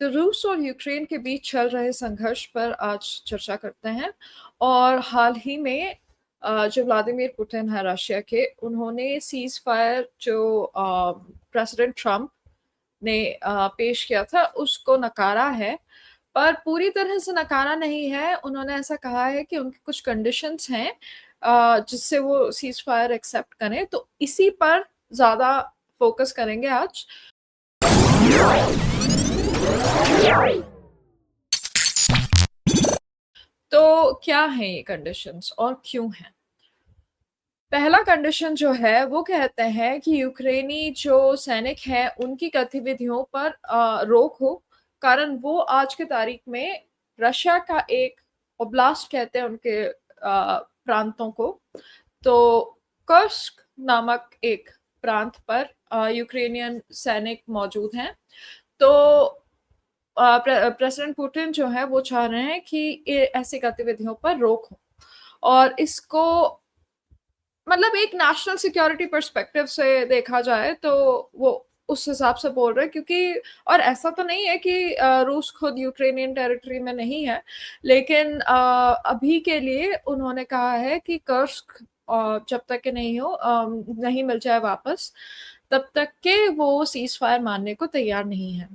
तो रूस और यूक्रेन के बीच चल रहे संघर्ष पर आज चर्चा करते हैं। और हाल ही में जो व्लादिमीर पुतिन है रशिया के, उन्होंने सीज फायर जो प्रेसिडेंट ट्रम्प ने पेश किया था उसको नकारा है। पर पूरी तरह से नकारा नहीं है। उन्होंने ऐसा कहा है कि उनके कुछ कंडीशंस हैं जिससे वो सीज फायर एक्सेप्ट करें, तो इसी पर ज्यादा फोकस करेंगे आज। तो क्या है ये कंडीशंस और क्यों हैं? पहला कंडीशन जो है वो कहते हैं कि यूक्रेनी जो सैनिक हैं उनकी गतिविधियों पर रोक हो, कारण वो आज के तारीख में रशिया का एक ओब्लास्ट कहते हैं उनके प्रांतों को। तो कर्स्क नामक एक प्रांत पर यूक्रेनियन सैनिक मौजूद हैं। तो प्रेसिडेंट पुतिन जो है वो चाह रहे हैं कि ऐसी गतिविधियों पर रोक हो, और इसको मतलब एक नेशनल सिक्योरिटी पर्सपेक्टिव से देखा जाए तो वो उस हिसाब से बोल रहे हैं, क्योंकि और ऐसा तो नहीं है कि रूस खुद यूक्रेनियन टेरिटरी में नहीं है, लेकिन अभी के लिए उन्होंने कहा है कि कर्स्क जब तक के नहीं हो नहीं मिल जाए वापस, तब तक के वो सीज फायर मानने को तैयार नहीं है।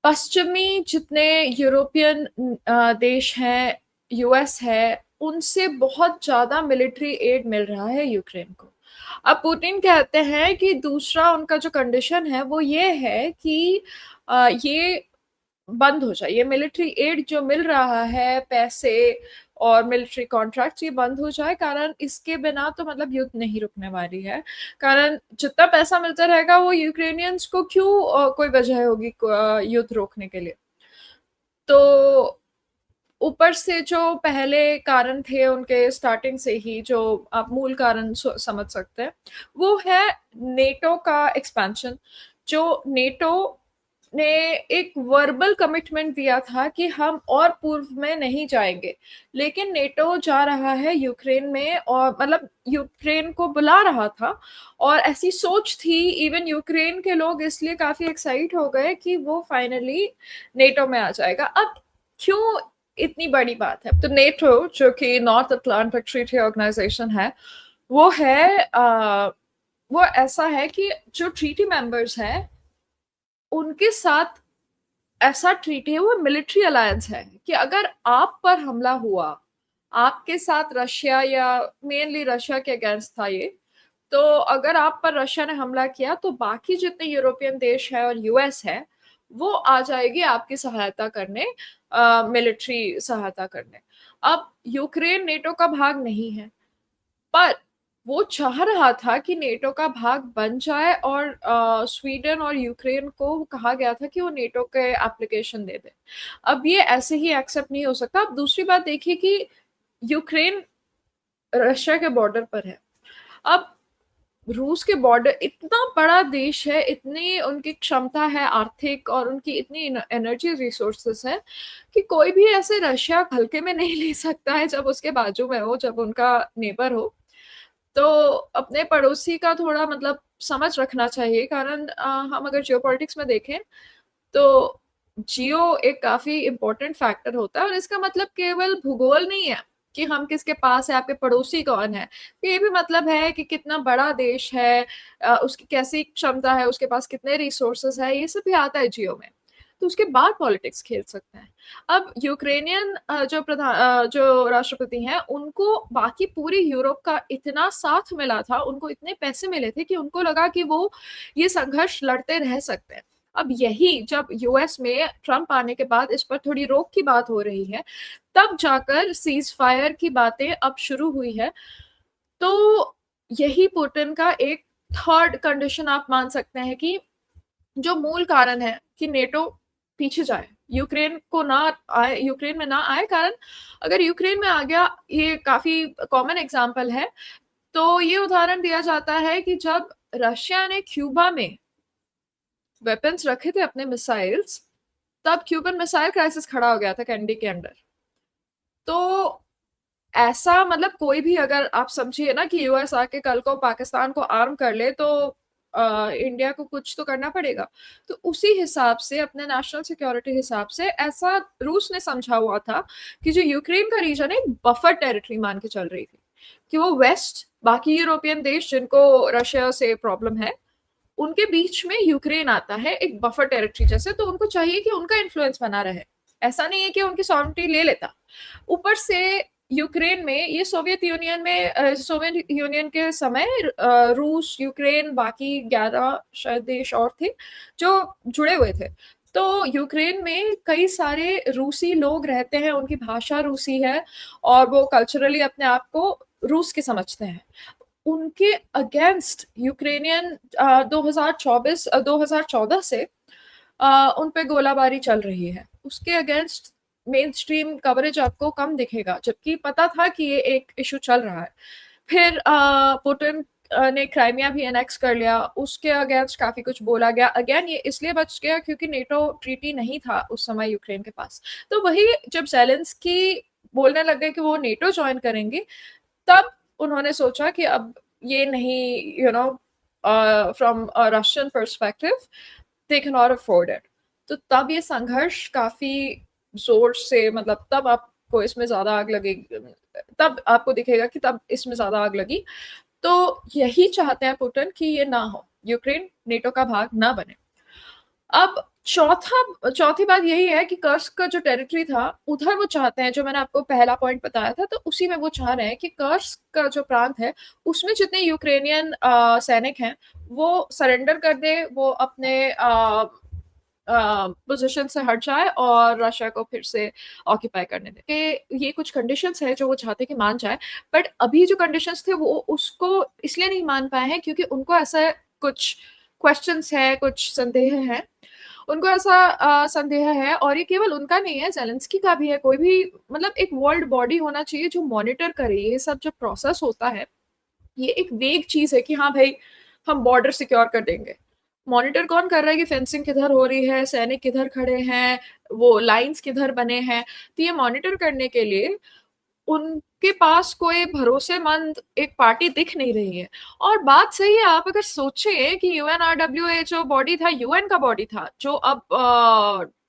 पश्चिमी जितने यूरोपियन देश हैं, यूएस है, उनसे बहुत ज्यादा मिलिट्री एड मिल रहा है यूक्रेन को। अब पुतिन कहते हैं कि दूसरा उनका जो कंडीशन है वो ये है कि ये बंद हो जाए, ये मिलिट्री एड जो मिल रहा है, पैसे और मिलिट्री कॉन्ट्रैक्ट, ये बंद हो जाए, कारण इसके बिना तो मतलब युद्ध नहीं रुकने वाली है। कारण जितना पैसा मिलता रहेगा वो यूक्रेनियंस को क्यों कोई वजह होगी युद्ध रोकने के लिए। तो ऊपर से जो पहले कारण थे उनके स्टार्टिंग से ही, जो आप मूल कारण समझ सकते हैं, वो है नेटो का एक्सपेंशन। जो नेटो ने एक वर्बल कमिटमेंट दिया था कि हम और पूर्व में नहीं जाएंगे, लेकिन नेटो जा रहा है यूक्रेन में, और मतलब यूक्रेन को बुला रहा था, और ऐसी सोच थी। इवन यूक्रेन के लोग इसलिए काफी एक्साइट हो गए कि वो फाइनली नेटो में आ जाएगा। अब क्यों इतनी बड़ी बात है? तो नेटो जो कि नॉर्थ अटलांटिक ट्रीटी ऑर्गेनाइजेशन है, वो है वो ऐसा है कि जो ट्रीटी मेंबर्स हैं उनके साथ ऐसा ट्रीटी है, वो मिलिट्री अलायंस है कि अगर आप पर हमला हुआ, आपके साथ रशिया, या मेनली रशिया के अगेंस्ट था ये, तो अगर आप पर रशिया ने हमला किया तो बाकी जितने यूरोपियन देश है और यूएस है वो आ जाएगी आपकी सहायता करने, मिलिट्री सहायता करने। अब यूक्रेन नेटो का भाग नहीं है, पर वो चाह रहा था कि नेटो का भाग बन जाए, और स्वीडन और यूक्रेन को कहा गया था कि वो नेटो के एप्लीकेशन दे दे। अब ये ऐसे ही एक्सेप्ट नहीं हो सकता। अब दूसरी बात देखिए कि यूक्रेन रशिया के बॉर्डर पर है। अब रूस के बॉर्डर, इतना बड़ा देश है, इतनी उनकी क्षमता है आर्थिक, और उनकी इतनी एनर्जी रिसोर्सेस है कि कोई भी ऐसे रशिया हल्के में नहीं ले सकता है जब उसके बाजू में हो, जब उनका नेबर हो। तो अपने पड़ोसी का थोड़ा मतलब समझ रखना चाहिए, कारण हम अगर जियोपॉलिटिक्स में देखें तो जियो एक काफी इंपॉर्टेंट फैक्टर होता है, और इसका मतलब केवल भूगोल नहीं है कि हम किसके पास है, आपके पड़ोसी कौन है। ये भी मतलब है कि कितना बड़ा देश है, उसकी कैसी क्षमता है, उसके पास कितने रिसोर्सेस है, ये सब भी आता है जियो में। तो उसके बाद पॉलिटिक्स खेल सकते हैं। अब यूक्रेनियन जो राष्ट्रपति हैं, उनको बाकी पूरी यूरोप का इतना साथ मिला था, उनको इतने पैसे मिले थे कि उनको लगा कि वो ये संघर्ष लड़ते रह सकते हैं। अब यही जब यूएस में ट्रम्प आने के बाद इस पर थोड़ी रोक की बात हो रही है, तब जाकर सीज फायर की बातें अब शुरू हुई है। तो यही पुतिन का एक थर्ड कंडीशन आप मान सकते हैं कि जो मूल कारण है कि नेटो पीछे जाए, यूक्रेन को ना आए, यूक्रेन में ना आए। कारण अगर यूक्रेन में आ गया, ये काफी कॉमन एग्जांपल है। तो ये उदाहरण दिया जाता है कि जब रशिया ने क्यूबा में वेपन्स रखे थे अपने मिसाइल्स, तब क्यूबन मिसाइल क्राइसिस खड़ा हो गया था कैनेडी के अंडर। तो ऐसा मतलब कोई भी, अगर आप समझिए ना कि यूएस आके कल को पाकिस्तान को आर्म कर ले, तो इंडिया को कुछ तो करना पड़ेगा। तो उसी हिसाब से अपने नेशनल सिक्योरिटी हिसाब से ऐसा रूस ने समझा हुआ था कि जो यूक्रेन का रीजन है बफर टेरिटरी मान के चल रही थी, कि वो वेस्ट बाकी यूरोपियन देश जिनको रशिया से प्रॉब्लम है उनके बीच में यूक्रेन आता है एक बफर टेरिटरी जैसे, तो उनको चाहिए कि उनका इन्फ्लुएंस बना रहे। ऐसा नहीं है कि उनकी सॉवरेनिटी ले लेता। ऊपर से यूक्रेन में ये सोवियत यूनियन के समय रूस, यूक्रेन, बाकी 11 शायद देश और थे जो जुड़े हुए थे। तो यूक्रेन में कई सारे रूसी लोग रहते हैं, उनकी भाषा रूसी है और वो कल्चरली अपने आप को रूस के समझते हैं। उनके अगेंस्ट यूक्रेनियन 2014 से उन पे गोलाबारी चल रही है। उसके अगेंस्ट मेन स्ट्रीम कवरेज आपको कम दिखेगा, जबकि पता था कि ये एक इशू चल रहा है। फिर पुतिन ने क्राइमिया भी एनेक्स कर लिया, उसके अगेंस्ट काफी कुछ बोला गया। अगेन ये इसलिए बच गया क्योंकि नेटो ट्रीटी नहीं था उस समय यूक्रेन के पास। तो वही जब ज़ेलेंस्की बोलने लग गए कि वो नेटो ज्वाइन करेंगे, तब उन्होंने सोचा कि अब ये नहीं, from Russian perspective they can not afford it. तो तब ये संघर्ष काफी जोर से, मतलब तब आपको इसमें ज्यादा आग लगेगी, तब आपको दिखेगा कि तब इसमें ज्यादा आग लगी। तो यही चाहते हैं पुतिन कि ये ना हो, यूक्रेन नेटो का भाग ना बने। अब चौथी बात यही है कि कर्स्क का जो टेरिटरी था उधर वो चाहते हैं, जो मैंने आपको पहला पॉइंट बताया था, तो उसी में वो चाह रहे हैं कि कर्स्क का जो प्रांत है उसमें जितने यूक्रेनियन सैनिक हैं वो सरेंडर कर दे, वो अपने पोजीशन से हट जाए और रशिया को फिर से ऑक्यूपाई करने दे। ये कुछ कंडीशंस है जो वो चाहते कि मान जाए, बट अभी जो कंडीशंस थे वो उसको इसलिए नहीं मान पाए हैं क्योंकि उनको ऐसा कुछ क्वेश्चंस है, कुछ संदेह है। उनको ऐसा संदेह है, और ये केवल उनका नहीं है, ज़ेलेंस्की का भी है। कोई भी, मतलब एक वर्ल्ड बॉडी होना चाहिए जो मॉनिटर करे ये सब जो प्रोसेस होता है। ये एक वेग चीज है कि हाँ भाई हम बॉर्डर सिक्योर कर देंगे। मॉनिटर कौन कर रहा है कि फेंसिंग किधर हो रही है, सैनिक किधर खड़े हैं, वो लाइंस किधर बने हैं। तो ये मॉनिटर करने के लिए उनके पास कोई भरोसेमंद एक पार्टी दिख नहीं रही है। और बात सही है, आप अगर सोचें कि यूएनआरडब्ल्यूए जो बॉडी था, यूएन का बॉडी था, जो अब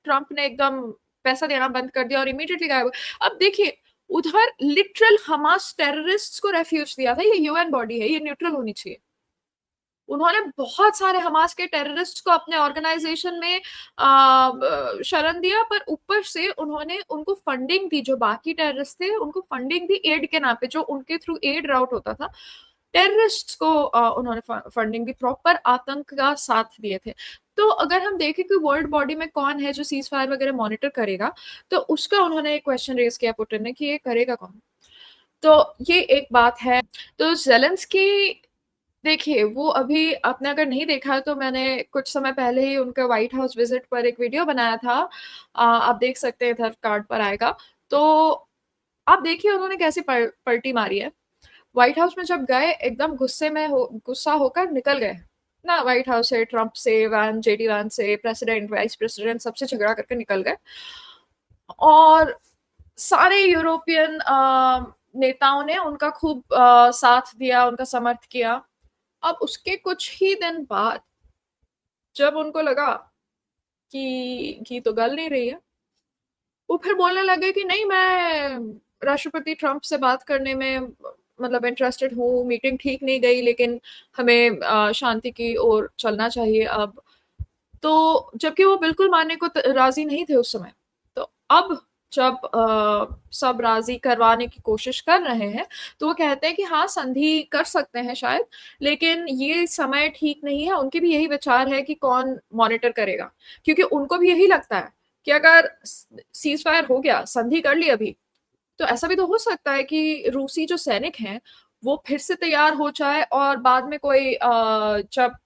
ट्रंप ने एकदम पैसा देना बंद कर दिया और इमीडिएटली गायब। अब देखिए उधर लिटरल हमास टेररिस्ट्स को रेफ्यूज दिया था। ये यूएन बॉडी है, ये न्यूट्रल होनी चाहिए। उन्होंने बहुत सारे हमास के टेररिस्ट को अपने ऑर्गेनाइजेशन में शरण दिया, पर ऊपर से उन्होंने उनको फंडिंग दी। जो बाकी टेररिस्ट थे उनको फंडिंग दी एड के नाम पे, जो उनके थ्रू एड राउट होता था। टेररिस्ट को उन्होंने फंडिंग दी, प्रॉपर आतंक का साथ दिए थे। तो अगर हम देखें कि वर्ल्ड बॉडी में कौन है जो सीज फायर वगैरह मॉनिटर करेगा, तो उसका उन्होंने एक क्वेश्चन रेज किया पुतिन ने कि ये करेगा कौन। तो ये एक बात है। तो ज़ेलेंस्की, देखिए वो अभी आपने अगर नहीं देखा है तो मैंने कुछ समय पहले ही उनका व्हाइट हाउस विजिट पर एक वीडियो बनाया था। आप देख सकते हैं, इधर कार्ड पर आएगा। तो आप देखिए उन्होंने कैसे पलटी मारी है। व्हाइट हाउस में जब गए एकदम गुस्सा होकर निकल गए ना, व्हाइट हाउस से, ट्रंप से, जेडी वैन से, प्रेसिडेंट, वाइस प्रेसिडेंट सबसे झगड़ा करके निकल गए। और सारे यूरोपियन नेताओं ने उनका खूब साथ दिया, उनका समर्थ किया। अब उसके कुछ ही दिन बाद जब उनको लगा कि घी तो गल नहीं रही है, वो फिर बोलने लगे कि नहीं, मैं राष्ट्रपति ट्रंप से बात करने में मतलब इंटरेस्टेड हूँ, मीटिंग ठीक नहीं गई लेकिन हमें शांति की ओर चलना चाहिए अब। तो जबकि वो बिल्कुल मानने को राजी नहीं थे उस समय। तो अब जब सब राजी करवाने की कोशिश कर रहे हैं, तो वो कहते हैं कि हाँ संधि कर सकते हैं शायद, लेकिन ये समय ठीक नहीं है। उनके भी यही विचार है कि कौन मॉनिटर करेगा, क्योंकि उनको भी यही लगता है कि अगर सीज फायर हो गया, संधि कर ली अभी, तो ऐसा भी तो हो सकता है कि रूसी जो सैनिक हैं वो फिर से तैयार हो जाए और बाद में कोई जब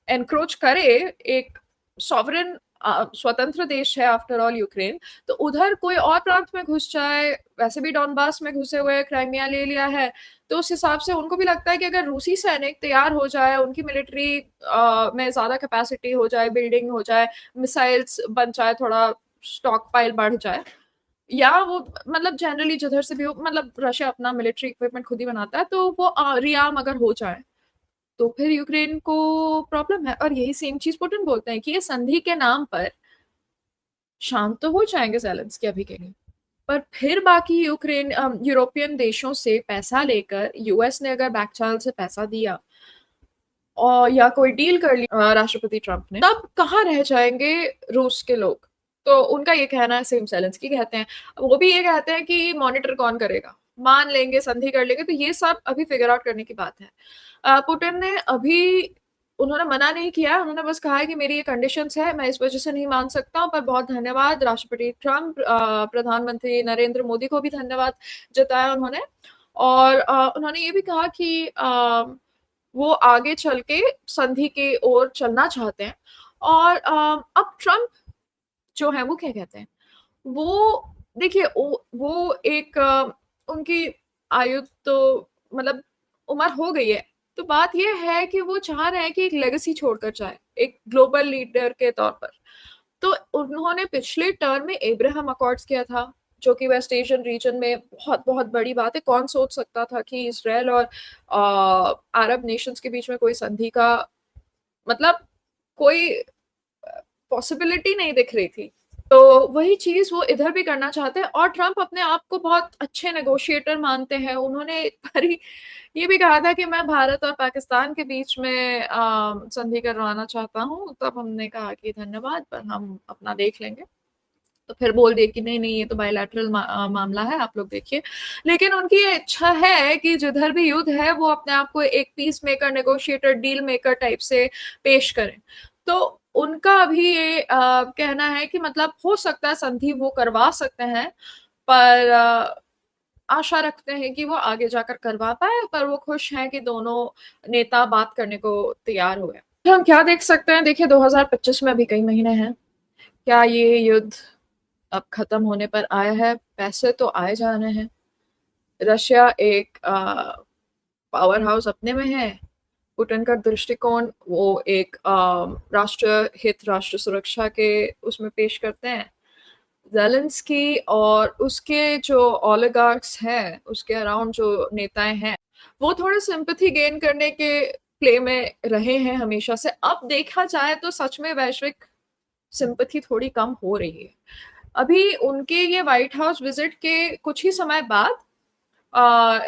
एनक्रोच करे एक सॉवरेन स्वतंत्र देश है आफ्टर ऑल यूक्रेन, तो उधर कोई और प्रांत में घुस जाए। वैसे भी डॉनबास में घुसे हुए, क्राइमिया ले लिया है। तो उस हिसाब से उनको भी लगता है कि अगर रूसी सैनिक तैयार हो जाए, उनकी मिलिट्री में ज्यादा कैपेसिटी हो जाए, बिल्डिंग हो जाए, मिसाइल्स बन जाए, थोड़ा स्टॉक पाइल बढ़ जाए, या वो मतलब जनरली जिधर से भी हो, मतलब रशिया अपना मिलिट्री इक्विपमेंट खुद ही बनाता है, तो वो रियार्म अगर हो जाए तो फिर यूक्रेन को प्रॉब्लम है और यही सेम चीज़ पुतिन बोलते हैं कि ये संधि के नाम पर शांत तो हो जाएँगे ज़ेलेंस्की अभी के लिए, पर फिर बाकी यूरोपियन देशों से पैसा लेकर यूएस ने अगर बैक चैनल से पैसा दिया और या कोई डील कर ली राष्ट्रपति ट्रंप ने, तब कहाँ रह जाएँगे रूस के लोग? तो उनका ये कहना है सेम ज़ेलेंस्की कहते हैं। वो भी ये कहते हैं कि मॉनिटर कौन करेगा? मान लेंगे, संधि कर लेंगे, तो ये सब अभी फिगर आउट करने की बात है। पुतिन ने अभी उन्होंने मना नहीं किया, उन्होंने बस कहा है कि मेरी ये कंडीशंस है, मैं इस वज़ह से नहीं मान सकता हूँ, पर बहुत धन्यवाद राष्ट्रपति ट्रंप प्रधानमंत्री नरेंद्र मोदी को भी धन्यवाद जताया उन्होंने और उन्होंने ये भी कहा कि वो आगे चल के संधि की ओर चलना चाहते हैं और अब ट्रंप जो है वो क्या कहते हैं? वो देखिए वो एक उनकी आयु तो मतलब उम्र हो गई है। तो बात ये है कि वो चाह रहे हैं कि एक लेगेसी छोड़कर जाएँ, एक ग्लोबल लीडर के तौर पर। तो उन्होंने पिछले टर्म में अब्राहम अकॉर्ड्स किया था, जो कि वेस्ट एशियन रीजन में बहुत-बहुत बड़ी बात है। कौन सोच सकता था कि इज़राइल और अरब नेशंस के बीच में कोई संधि का मतलब कोई पॉसिबिलिटी नहीं दिख रही थी। तो वही चीज़ वो इधर भी करना चाहते हैं और ट्रंप अपने आप को बहुत अच्छे नेगोशिएटर मानते हैं। उन्होंने एक बारी ये भी कहा था कि मैं भारत और पाकिस्तान के बीच में संधि करवाना चाहता हूँ, तब हमने कहा कि धन्यवाद पर हम अपना देख लेंगे। तो फिर बोल दिए कि नहीं-नहीं ये तो बायलैटरल मामला है, आप लोग देखिए। लेकिन उनकी ये इच्छा है कि जिधर भी युद्ध है वो अपने आप को एक peace maker, negotiator, deal maker type से पेश करें। तो उनका अभी ये कहना है कि मतलब हो सकता है संधि वो करवा सकते हैं, पर आशा रखते हैं कि वो आगे जाकर करवा पाएँ, पर वो खुश हैं कि दोनों नेता बात करने को तैयार हुए हैं। हम क्या देख सकते हैं, देखिए 2025 में अभी कई महीने हैं। क्या ये युद्ध अब खत्म होने पर आया है? पैसे तो आए जा रहे हैं। रशिया एक पावर हाउस अपने में है। पुतिन का दृष्टिकोण वो एक राष्ट्र हित, राष्ट्र सुरक्षा के उसमें पेश करते हैं। ज़ेलेंस्की और उसके जो ओलिगार्क्स हैं, उसके अराउंड जो नेताएँ हैं, वो थोड़े सिम्पैथी गेन करने के प्ले में रहे हैं हमेशा से। अब देखा जाए तो सच में वैश्विक सिम्पैथी थोड़ी कम हो रही है। अभी उनके ये व्हाइट हाउस विज़िट के कुछ ही समय बाद अ,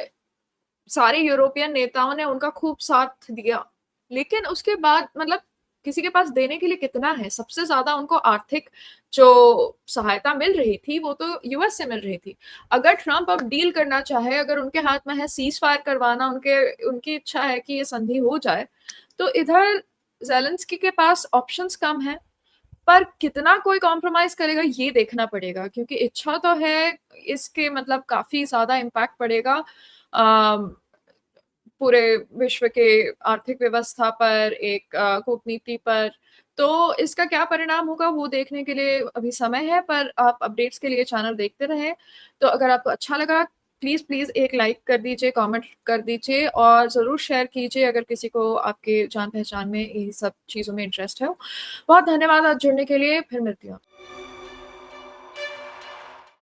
सारे यूरोपियन नेताओं ने उनका खूब साथ दिया। लेकिन उसके बाद मतलब किसी के पास देने के लिए कितना है? सबसे ज़्यादा उनको आर्थिक जो सहायता मिल रही थी, वो तो यूएस से मिल रही थी। अगर ट्रम्प अब डील करना चाहे, अगर उनके हाथ में है सीज़-फायर करवाना, उनकी इच्छा है कि ये संधि हो जाए, तो इधर ज़ेलेंस्की के पास ऑप्शंस कम हैं। पर कितना कोई कॉम्प्रोमाइज़ करेगा ये देखना पड़ेगा क्योंकि इच्छा तो है, इसके मतलब काफ़ी ज़्यादा इम्पैक्ट पड़ेगा अ, पूरे विश्व के आर्थिक व्यवस्था पर, एक कूटनीति पर। तो इसका क्या परिणाम होगा वो देखने के लिए अभी समय है, पर आप अपडेट्स के लिए चैनल देखते रहें। तो अगर आपको अच्छा लगा प्लीज़ एक लाइक कर दीजिए, कमेंट कर दीजिए और ज़रूर शेयर कीजिए अगर किसी को आपके जान-पहचान में ये सब चीज़ों में इंटरेस्ट है। बहुत धन्यवाद आज जुड़ने के लिए, फिर मिलती हूँ।